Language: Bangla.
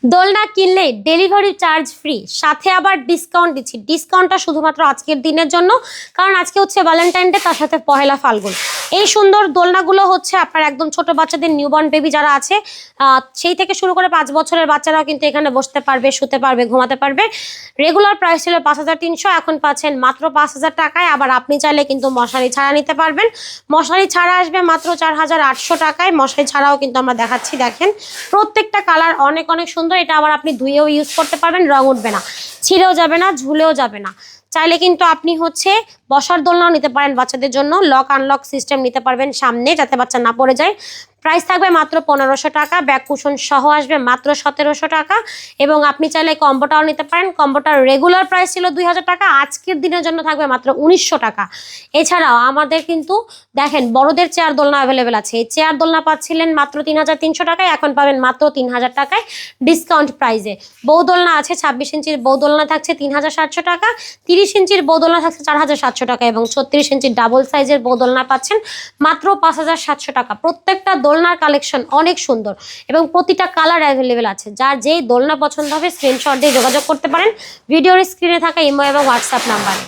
দোলনা কিনলে ডেলিভারি চার্জ ফ্রি, সাথে আবার ডিসকাউন্ট দিচ্ছি। ডিসকাউন্টটা শুধুমাত্র আজকের দিনের জন্য, কারণ আজকে হচ্ছে ভ্যালেন্টাইন ডে, তার সাথে পহেলা ফাল্গুন। এই সুন্দর দোলনাগুলো হচ্ছে আপনার একদম ছোট বাচ্চাদের, নিউবর্ন বেবি যারা আছে সেই থেকে শুরু করে 5 বছরের বাচ্চারাও কিন্তু এখানে বসতে পারবে, শুতে পারবে, ঘুমাতে পারবে। রেগুলার প্রাইস ছিল 5300, এখন পাচ্ছেন মাত্র 5000 টাকায়। আবার আপনি চাইলে কিন্তু মশারি ছাড়া নিতে পারবেন। মশারি ছাড়া আসবে মাত্র 4800 টাকায়। মশারি ছাড়াও কিন্তু আমরা দেখাচ্ছি, দেখেন প্রত্যেকটা কালার অনেক অনেক সুন্দর। এটা আবার আপনি ধুয়েও ইউজ করতে পারবেন, রং উঠবে না, ছিঁড়েও যাবে না, ঝুলেও যাবে না। চাইলে কিন্তু আপনি হচ্ছে বসার দোলনাও নিতে পারেন বাচ্চাদের জন্য, লক আনলক সিস্টেম নিতে পারবেন সামনে, যাতে বাচ্চা না পড়ে যায়। প্রাইস থাকবে মাত্র 1500 টাকা, ব্যাক কুশন সহ আসবে মাত্র 1700 টাকা। এবং আপনি চাইলে কম্বোটাও নিতে পারেন। কম্বোটার রেগুলার প্রাইস ছিল 2000 টাকা, আজকের দিনের জন্য থাকবে মাত্র 1900 টাকা। এছাড়াও আমাদের কিন্তু দেখেন বড়দের চেয়ার দোলনা অ্যাভেলেবেল আছে। এই চেয়ার দোলনা পাচ্ছিলেন মাত্র 3300 টাকায়, এখন পাবেন মাত্র 3000 টাকায় ডিসকাউন্ট প্রাইসে। বউ দোলনা আছে, 26 ইঞ্চির বউ দোলনা থাকছে 3700 টাকা, 30 ইঞ্চির বউ দোলনা থাকছে 4700 টাকা, এবং 36 ইঞ্চির ডাবল সাইজের বউ দোলনা পাচ্ছেন মাত্র 5700 টাকা। প্রত্যেকটা দোলনার কালেকশন অনেক সুন্দর এবং প্রতিটা কালার অ্যাভেলেবেল আছে। যার যেই দোলনা পছন্দ হবে স্ক্রিনশট দিয়ে যোগাযোগ করতে পারেন ভিডিওর স্ক্রিনে থাকা ইমো এবং হোয়াটসঅ্যাপ নাম্বারে।